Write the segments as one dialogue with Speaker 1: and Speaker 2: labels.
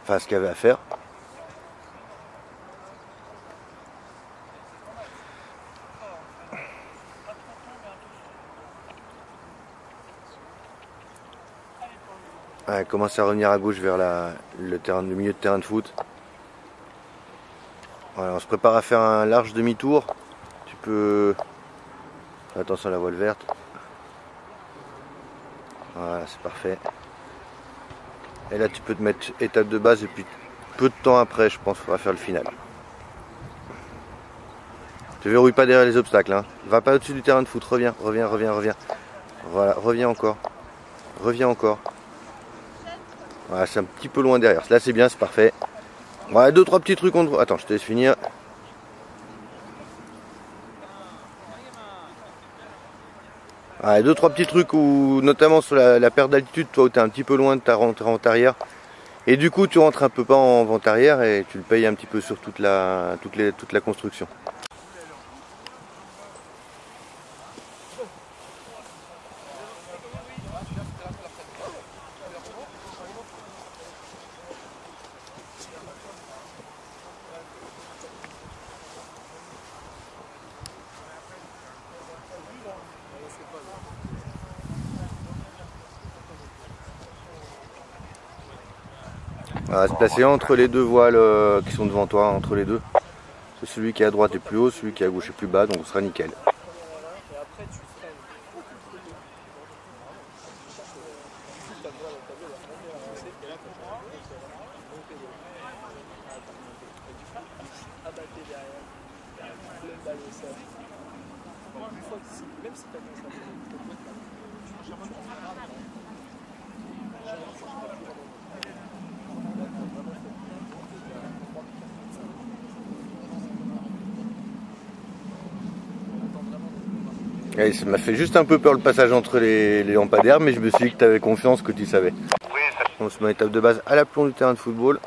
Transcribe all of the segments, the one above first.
Speaker 1: Enfin, ce qu'il y avait à faire. Ouais, commence à revenir à gauche vers le milieu de terrain de foot. Voilà, on se prépare à faire un large demi-tour. Tu peux... Attention à la voile verte. Voilà, c'est parfait. Et là tu peux te mettre étape de base et puis peu de temps après je pense qu'il faudra faire le final. Tu verrouilles pas derrière les obstacles, hein. Va pas au-dessus du terrain de foot, reviens. Voilà, reviens encore. Reviens encore. Voilà, c'est un petit peu loin derrière. Là c'est bien, c'est parfait. Voilà, 2-3 petits trucs. Attends, je te laisse finir. Voilà, 2-3 petits trucs où, notamment sur la perte d'altitude, toi où tu es un petit peu loin de ta rentrée en arrière. Et du coup tu rentres un peu pas en vente arrière et tu le payes un petit peu sur toute la construction. Voilà, se placer entre les deux voiles qui sont devant toi, entre les deux. C'est celui qui est à droite est plus haut, celui qui est à gauche est plus bas, donc ce sera nickel. Et ça m'a fait juste un peu peur le passage entre les lampadaires, mais je me suis dit que tu avais confiance, que tu savais. On se met en étape de base à l'aplomb du terrain de football.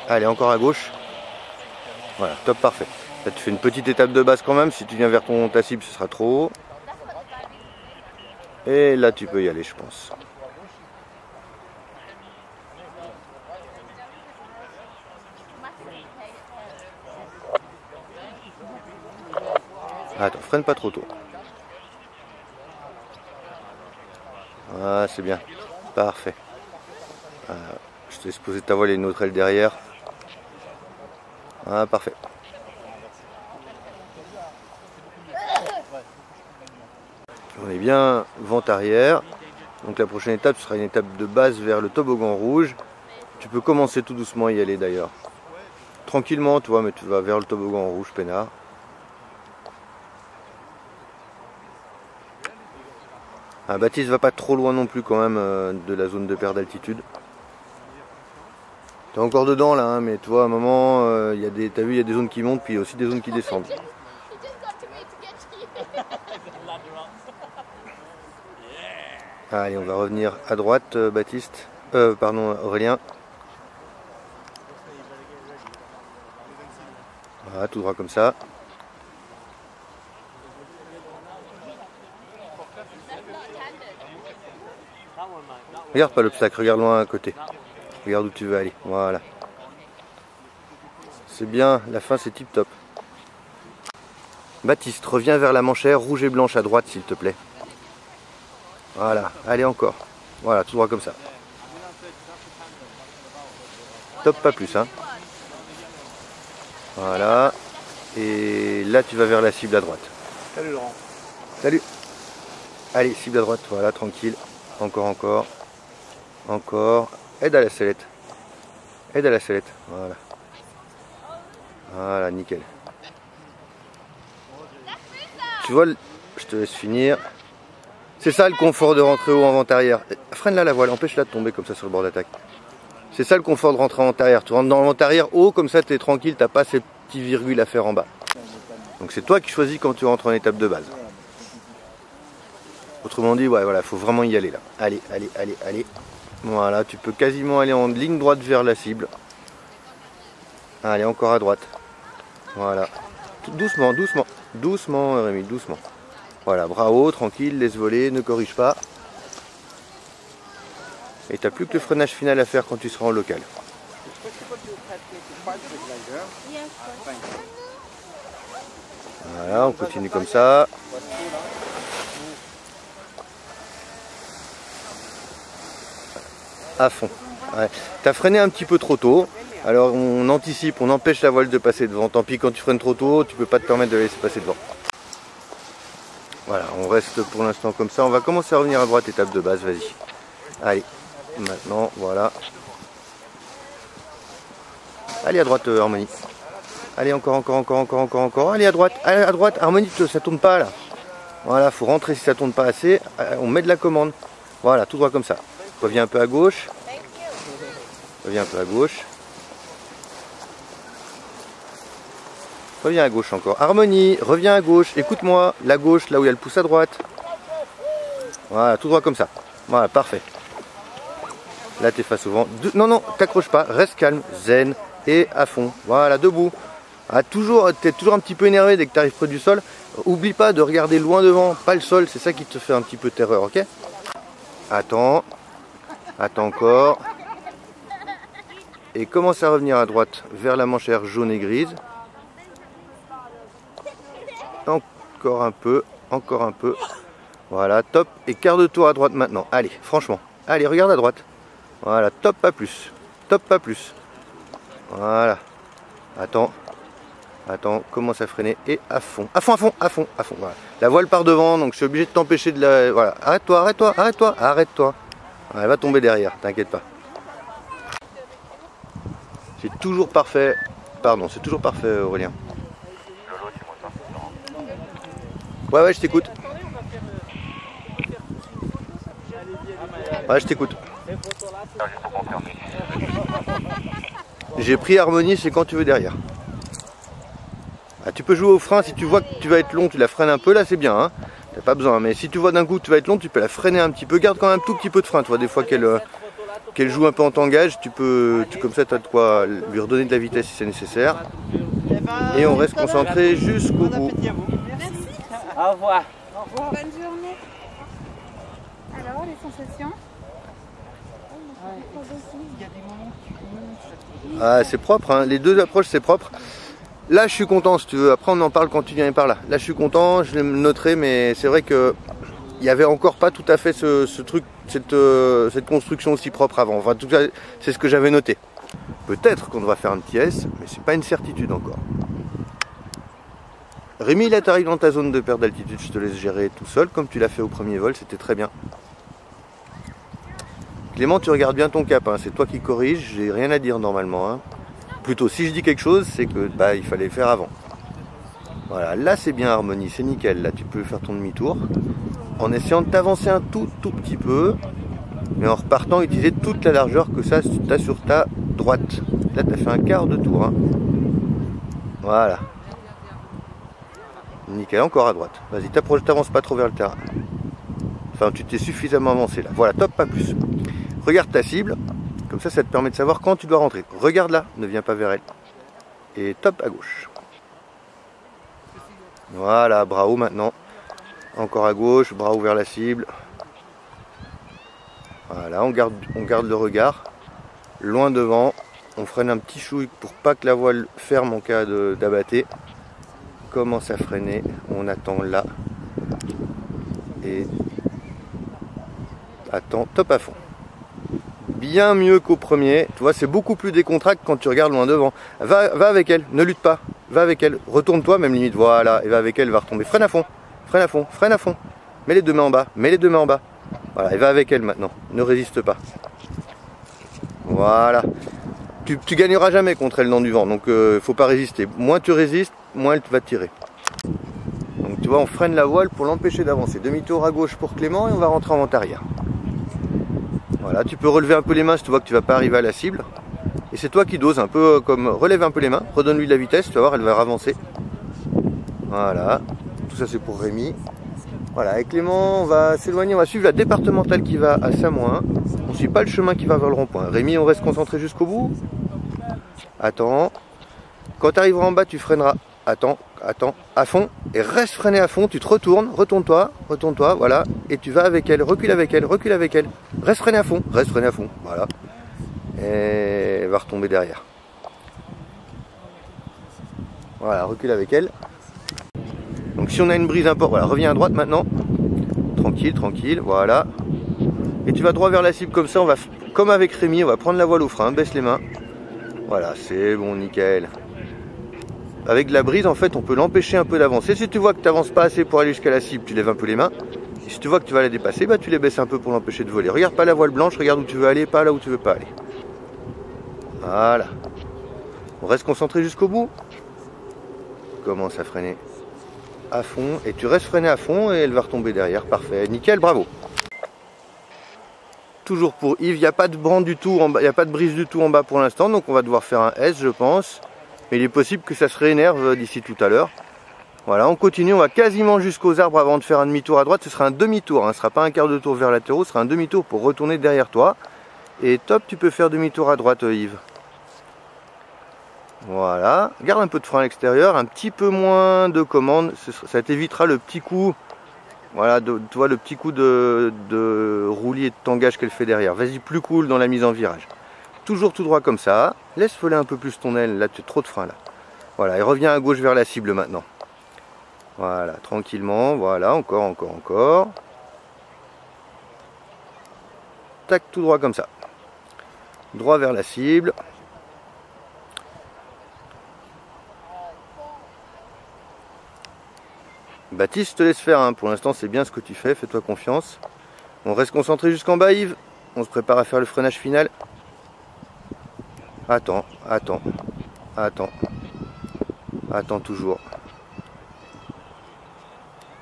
Speaker 1: Allez, encore à gauche. Voilà, top, parfait. Là, tu fais une petite étape de base quand même. Si tu viens vers ta cible, ce sera trop haut. Et là, tu peux y aller, je pense. Attends, freine pas trop tôt. Ah, c'est bien. Parfait. Je te laisse poser ta voile et une autre aile derrière. Ah, parfait. On est bien vente arrière. Donc la prochaine étape sera une étape de base vers le toboggan rouge. Tu peux commencer tout doucement à y aller d'ailleurs. Tranquillement, tu vois, mais tu vas vers le toboggan rouge, peinard. Baptiste va pas trop loin non plus quand même de la zone de perte d'altitude. T'es encore dedans là, hein, mais tu vois à un moment, t'as vu, il y a des zones qui montent puis il y a aussi des zones qui descendent. Allez, on va revenir à droite, Baptiste. Pardon, Aurélien. Voilà, tout droit comme ça. Regarde pas l'obstacle, regarde loin à côté. Regarde où tu veux aller, voilà. C'est bien, la fin c'est tip top. Baptiste, reviens vers la manchère rouge et blanche à droite s'il te plaît. Voilà, allez encore. Voilà, tout droit comme ça. Top, pas plus, hein. Voilà. Et là tu vas vers la cible à droite.
Speaker 2: Salut Laurent.
Speaker 1: Salut. Allez, cible à droite, voilà, tranquille. Encore. Aide à la sellette. Voilà. Voilà, nickel. Tu vois, je te laisse finir. C'est ça le confort de rentrer haut en vente arrière. Freine là la voile, empêche-la de tomber comme ça sur le bord d'attaque. C'est ça le confort de rentrer en vente arrière. Tu rentres dans la vente arrière haut, comme ça tu es tranquille, t'as pas ces petits virgules à faire en bas. Donc c'est toi qui choisis quand tu rentres en étape de base. Autrement dit, ouais, voilà, faut vraiment y aller là. Allez. Voilà, tu peux quasiment aller en ligne droite vers la cible. Allez, encore à droite. Voilà. Doucement, doucement. Doucement, Rémi, doucement. Voilà, bras haut, tranquille, laisse voler, ne corrige pas. Et tu n'as plus que le freinage final à faire quand tu seras en local. Voilà, on continue comme ça. À fond. Ouais. Tu as freiné un petit peu trop tôt. Alors on anticipe, on empêche la voile de passer devant. Tant pis, quand tu freines trop tôt, tu peux pas te permettre de la laisser passer devant. Voilà, on reste pour l'instant comme ça. On va commencer à revenir à droite, étape de base, vas-y. Allez, maintenant, voilà. Allez à droite, Harmonie. Allez, encore. Allez à droite, Harmonie, ça tourne pas là. Voilà, faut rentrer si ça tourne pas assez. On met de la commande. Voilà, tout droit comme ça. Reviens un peu à gauche. Reviens un peu à gauche. Reviens à gauche encore. Harmonie, reviens à gauche. Écoute-moi. La gauche, là où il y a le pouce à droite. Voilà, tout droit comme ça. Voilà, parfait. Là, tu es face au vent. Non, t'accroches pas. Reste calme, zen et à fond. Voilà, debout. Ah, t'es toujours un petit peu énervé dès que tu arrives près du sol. Oublie pas de regarder loin devant, pas le sol. C'est ça qui te fait un petit peu terreur, ok? Attends. Attends encore. Et commence à revenir à droite vers la manchère jaune et grise. Encore un peu. Voilà, top. Et quart de tour à droite maintenant. Allez, franchement. Allez, regarde à droite. Voilà, top, pas plus. Voilà. Attends, commence à freiner et à fond. Voilà. La voile part devant, donc je suis obligé de t'empêcher de la... Voilà, arrête-toi. Elle va tomber derrière, t'inquiète pas. C'est toujours parfait. Pardon, c'est toujours parfait, Aurélien. Ouais, je t'écoute. Ouais, je t'écoute. J'ai pris Harmonie, c'est quand tu veux derrière. Ah, tu peux jouer au frein si tu vois que tu vas être long, tu la freines un peu, là c'est bien, hein. T'as pas besoin, mais si tu vois d'un coup que tu vas être long, tu peux la freiner un petit peu. Garde quand même un tout petit peu de frein, tu vois, des fois qu'elle joue un peu en tangage, comme ça tu as de quoi lui redonner de la vitesse si c'est nécessaire. Et on reste concentré jusqu'au bout.
Speaker 2: Merci.
Speaker 3: Au revoir.
Speaker 2: Bonne journée. Alors, les sensations?
Speaker 1: Ah, c'est propre, hein. Les deux approches c'est propre. Là je suis content si tu veux, après on en parle quand tu viens par là. Là je suis content, je le noterai, mais c'est vrai que il n'y avait encore pas tout à fait ce truc, cette construction aussi propre avant. Enfin, en tout cas, c'est ce que j'avais noté. Peut-être qu'on devra faire un petit S, mais c'est pas une certitude encore. Rémi, là t'arrives dans ta zone de perte d'altitude, je te laisse gérer tout seul, comme tu l'as fait au premier vol, c'était très bien. Clément, tu regardes bien ton cap, hein. C'est toi qui corriges, j'ai rien à dire normalement, hein. Plutôt, si je dis quelque chose, c'est que bah, il fallait le faire avant. Voilà, là c'est bien Harmonie, c'est nickel. Là tu peux faire ton demi-tour en essayant de t'avancer un tout petit peu, mais en repartant utiliser toute la largeur que ça tu as sur ta droite. Là tu as fait un quart de tour, hein. Voilà. Nickel, encore à droite. Vas-y, t'avances pas trop vers le terrain. Enfin, tu t'es suffisamment avancé là. Voilà, top, pas plus. Regarde ta cible. Comme ça, ça te permet de savoir quand tu dois rentrer. Regarde là, ne viens pas vers elle. Et top à gauche. Voilà, bras haut maintenant. Encore à gauche, bras haut vers la cible. Voilà, on garde le regard. Loin devant. On freine un petit chouille pour pas que la voile ferme en cas d'abatté. Commence à freiner. On attend là. Et attends, top à fond. Bien mieux qu'au premier, tu vois, c'est beaucoup plus décontracté quand tu regardes loin devant. Va avec elle, ne lutte pas, va avec elle, retourne-toi même limite, voilà, et va avec elle, va retomber, freine à fond, mets les deux mains en bas, voilà, et va avec elle maintenant, ne résiste pas. Voilà, tu gagneras jamais contre elle dans du vent, donc faut pas résister, moins tu résistes, moins elle va te tirer. Donc tu vois, on freine la voile pour l'empêcher d'avancer, demi-tour à gauche pour Clément et on va rentrer en vent arrière. Voilà, tu peux relever un peu les mains si tu vois que tu vas pas arriver à la cible. Et c'est toi qui doses un peu comme relève un peu les mains, redonne-lui de la vitesse, tu vas voir, elle va avancer. Voilà, tout ça c'est pour Rémi. Voilà, avec Clément, on va s'éloigner, on va suivre la départementale qui va à Samoin. On ne suit pas le chemin qui va vers le rond-point. Rémi, on reste concentré jusqu'au bout. Attends. Quand tu arriveras en bas, tu freineras. Attends, à fond. Et reste freiné à fond, tu te retournes, retourne-toi, voilà. Et tu vas avec elle, recule avec elle, recule avec elle. Reste freiné à fond, voilà. Et elle va retomber derrière. Voilà, recule avec elle. Donc si on a une brise importante, voilà, reviens à droite maintenant. Tranquille, voilà. Et tu vas droit vers la cible comme ça, on va, comme avec Rémi, on va prendre la voile au frein, baisse les mains. Voilà, c'est bon, nickel. Avec de la brise, en fait, on peut l'empêcher un peu d'avancer. Si tu vois que tu n'avances pas assez pour aller jusqu'à la cible, tu lèves un peu les mains. Et si tu vois que tu vas la dépasser, bah, tu les baisses un peu pour l'empêcher de voler. Regarde pas la voile blanche, regarde où tu veux aller, pas là où tu veux pas aller. Voilà. On reste concentré jusqu'au bout. Commence à freiner à fond. Et tu restes freiné à fond et elle va retomber derrière. Parfait. Nickel, bravo. Toujours pour Yves, il n'y a pas de bande du tout, il n'y a pas de brise du tout en bas pour l'instant. Donc on va devoir faire un S, je pense. Mais il est possible que ça se réénerve d'ici tout à l'heure. Voilà, on continue, on va quasiment jusqu'aux arbres avant de faire un demi-tour à droite. Ce sera un demi-tour, hein. Ce ne sera pas un quart de tour vers latéraux, ce sera un demi-tour pour retourner derrière toi. Et top, tu peux faire demi-tour à droite, Yves. Voilà, garde un peu de frein à l'extérieur, un petit peu moins de commande, ça t'évitera le petit coup, voilà, tu vois le petit coup de roulis et de tangage qu'elle fait derrière. Vas-y, plus cool dans la mise en virage. Toujours tout droit comme ça, laisse voler un peu plus ton aile, là tu as trop de frein là. Voilà, et reviens à gauche vers la cible maintenant. Voilà, tranquillement, voilà, encore. Tac, tout droit comme ça. Droit vers la cible. Baptiste, je te laisse faire, hein. Pour l'instant c'est bien ce que tu fais, fais-toi confiance. On reste concentré jusqu'en bas, Yves. On se prépare à faire le freinage final. Attends toujours.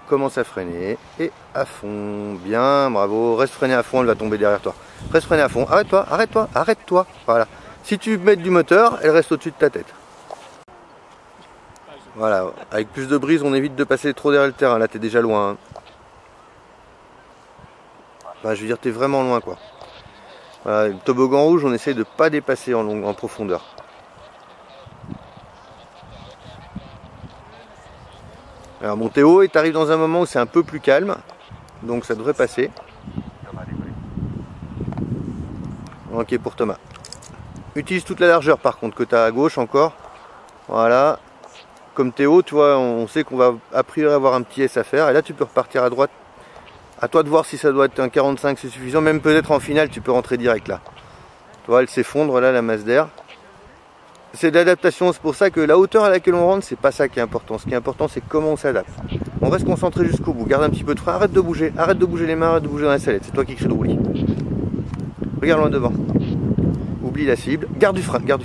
Speaker 1: Commence à freiner et à fond. Bien, bravo. Reste freiné à fond, elle va tomber derrière toi. Reste freiné à fond. Arrête-toi. Voilà. Si tu mets du moteur, elle reste au-dessus de ta tête. Voilà, avec plus de brise, on évite de passer trop derrière le terrain. Là, t'es déjà loin. Hein. Enfin, je veux dire, t'es vraiment loin, quoi. Voilà, le toboggan rouge, on essaye de ne pas dépasser en profondeur. Alors, bon, t'es haut et t'arrives dans un moment où c'est un peu plus calme. Donc, ça devrait passer. Ok, pour Thomas. Utilise toute la largeur, par contre, que tu as à gauche encore. Voilà. Comme t'es haut, tu vois, on sait qu'on va a priori avoir un petit S à faire. Et là, tu peux repartir à droite. À toi de voir si ça doit être un 45, c'est suffisant. Même peut-être en finale, tu peux rentrer direct là. Tu vois, elle s'effondre là, la masse d'air. C'est de l'adaptation. C'est pour ça que la hauteur à laquelle on rentre, c'est pas ça qui est important. Ce qui est important, c'est comment on s'adapte. On reste concentré jusqu'au bout. Garde un petit peu de frein. Arrête de bouger les mains, arrête de bouger dans la sellette. C'est toi qui crée le roulis. Regarde loin devant. Oublie la cible. Garde du frein. Garde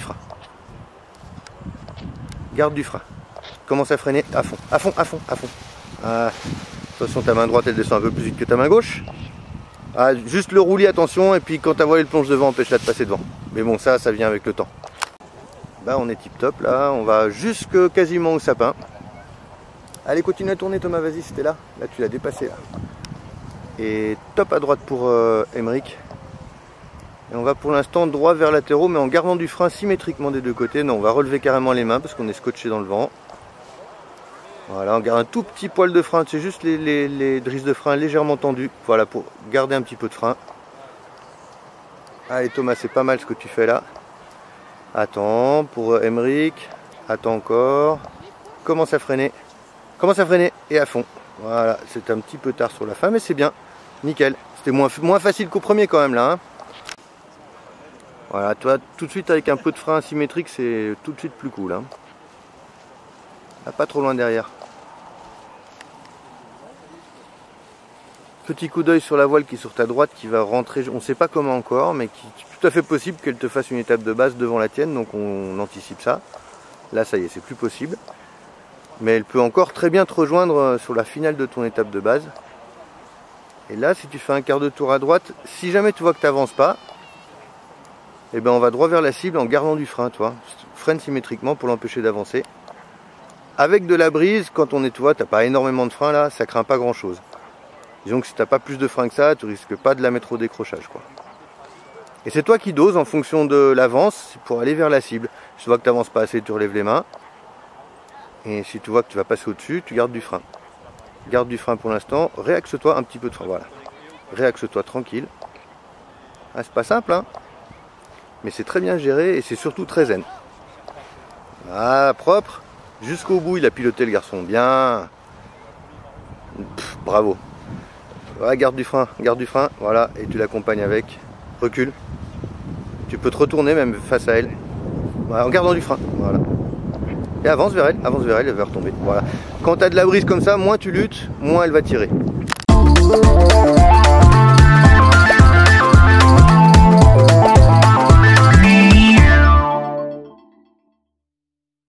Speaker 1: du frein. Commence à freiner à fond. Ah, attention, ta main droite elle descend un peu plus vite que ta main gauche. Ah, juste le roulis, attention, et puis quand ta voile elle plonge devant, empêche-la de passer devant. Mais bon, ça vient avec le temps. Bah, on est tip top là, on va jusque quasiment au sapin. Allez, continue à tourner, Thomas, vas-y, c'était là. Là, tu l'as dépassé là. Et top à droite pour Emeric. Et on va pour l'instant droit vers latéraux, mais en gardant du frein symétriquement des deux côtés. Non, on va relever carrément les mains parce qu'on est scotché dans le vent. Voilà, on garde un tout petit poil de frein, c'est juste les drisses de frein légèrement tendues. Voilà, pour garder un petit peu de frein. Allez Thomas, c'est pas mal ce que tu fais là. Attends, pour Emeric. Attends encore. Commence à freiner et à fond. Voilà, c'est un petit peu tard sur la fin, mais c'est bien. Nickel. C'était moins facile qu'au premier quand même là. Hein. Voilà, toi, tout de suite avec un peu de frein symétrique, c'est tout de suite plus cool. Hein. Ah, pas trop loin derrière. Petit coup d'œil sur la voile qui est sur ta droite qui va rentrer, on ne sait pas comment encore, mais qui est tout à fait possible qu'elle te fasse une étape de base devant la tienne, donc on anticipe ça. Là ça y est, c'est plus possible. Mais elle peut encore très bien te rejoindre sur la finale de ton étape de base. Et là, si tu fais un quart de tour à droite, si jamais tu vois que tu n'avances pas, eh ben on va droit vers la cible en gardant du frein, toi. Freine symétriquement pour l'empêcher d'avancer. Avec de la brise, quand on est, tu vois, t'as pas énormément de frein là, ça craint pas grand chose. Disons que si t'as pas plus de frein que ça, tu risques pas de la mettre au décrochage, quoi. Et c'est toi qui doses en fonction de l'avance pour aller vers la cible. Si tu vois que tu n'avances pas assez, tu relèves les mains. Et si tu vois que tu vas passer au-dessus, tu gardes du frein. Garde du frein pour l'instant, réaxe-toi un petit peu de frein, voilà. Réaxe-toi tranquille. Ah, c'est pas simple, hein, mais c'est très bien géré et c'est surtout très zen. Ah, propre. Jusqu'au bout, il a piloté le garçon, bien. Pff, bravo. Voilà, garde du frein, voilà, et tu l'accompagnes avec. Recule. Tu peux te retourner même face à elle. Voilà, en gardant du frein, voilà. Et avance vers elle, elle va retomber. Voilà. Quand tu as de la brise comme ça, moins tu luttes, moins elle va tirer.